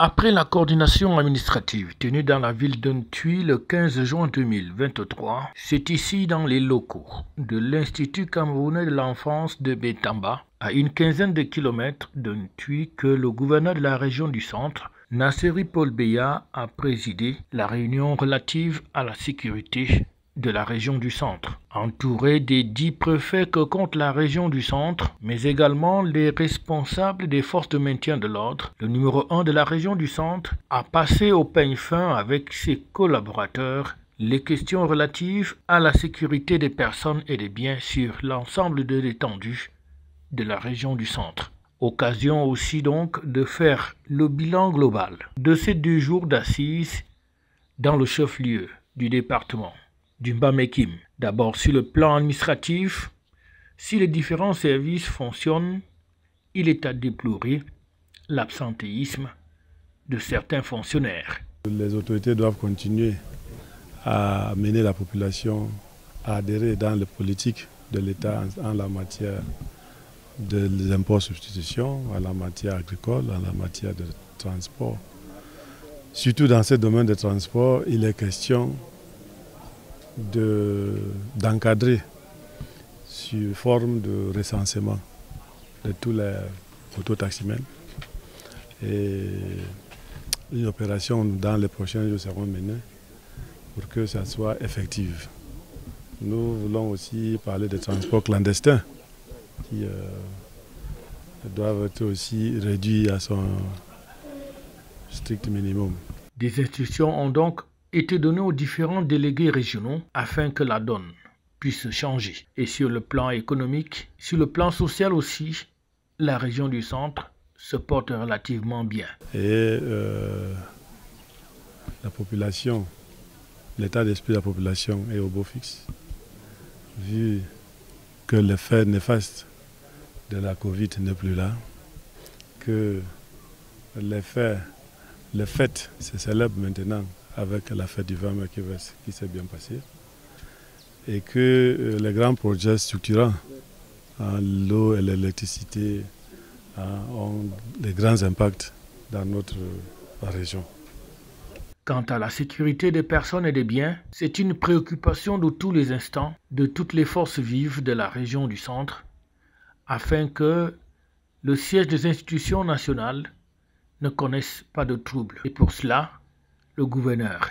Après la coordination administrative tenue dans la ville d'Ntui le 15 juin 2023, c'est ici dans les locaux de l'Institut camerounais de l'enfance de Bétamba, à une quinzaine de kilomètres d'Ntui, que le gouverneur de la région du centre, Nasseri Paul Biya, a présidé la réunion relative à la sécurité de la région du centre, entouré des 10 préfets que compte la région du centre, mais également les responsables des forces de maintien de l'ordre. Le numéro 1 de la région du centre a passé au peigne fin avec ses collaborateurs les questions relatives à la sécurité des personnes et des biens sur l'ensemble de l'étendue de la région du centre. Occasion aussi donc de faire le bilan global de ces 2 jours d'assises dans le chef-lieu du département du Mbamekime. D'abord, sur le plan administratif, si les différents services fonctionnent, il est à déplorer l'absentéisme de certains fonctionnaires. Les autorités doivent continuer à amener la population à adhérer dans les politiques de l'État en la matière des impôts substitution, en la matière agricole, en la matière de transport. Surtout dans ce domaine de transport, il est question d'encadrer sur forme de recensement de tous les autotaximens. Et une opération dans les prochains jours sera menée pour que ça soit effectif. Nous voulons aussi parler des transports clandestins qui doivent être aussi réduits à son strict minimum. Des instructions ont donc été données aux différents délégués régionaux afin que la donne puisse changer. Et sur le plan économique, sur le plan social aussi, la région du centre se porte relativement bien. Et la population, l'état d'esprit de la population est au beau fixe, vu que l'effet néfaste de la Covid n'est plus là, que les fêtes se célèbrent maintenant avec la fête du 20 mai qui s'est bien passée, et que les grands projets structurants, l'eau et l'électricité, ont des grands impacts dans notre région. Quant à la sécurité des personnes et des biens, c'est une préoccupation de tous les instants, de toutes les forces vives de la région du centre, afin que le siège des institutions nationales ne connaisse pas de troubles. Et pour cela, le gouverneur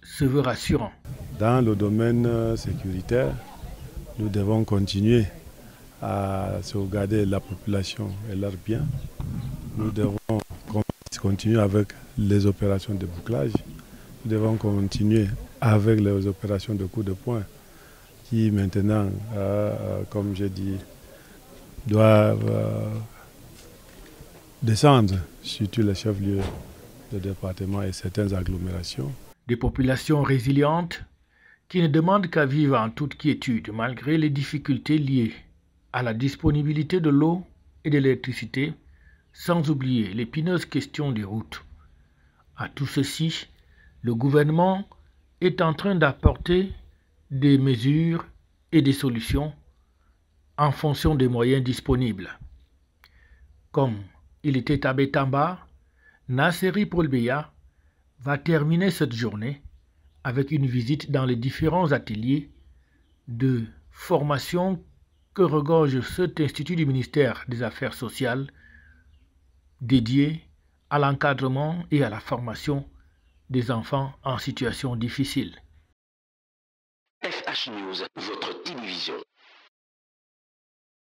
se veut rassurant. Dans le domaine sécuritaire, nous devons continuer à sauvegarder la population et leurs biens. Nous devons continuer avec les opérations de bouclage. Nous devons continuer avec les opérations de coup de poing qui maintenant, comme j'ai dit, doivent descendre sur tous les chefs-lieux de département et certaines agglomérations. Des populations résilientes qui ne demandent qu'à vivre en toute quiétude malgré les difficultés liées à la disponibilité de l'eau et de l'électricité, sans oublier l'épineuse question des routes. À tout ceci, le gouvernement est en train d'apporter des mesures et des solutions en fonction des moyens disponibles. Comme il était à Bétamba, Nasseri Paul Biya va terminer cette journée avec une visite dans les différents ateliers de formation que regorge cet institut du ministère des Affaires sociales dédié à l'encadrement et à la formation des enfants en situation difficile. FH News, votre télévision.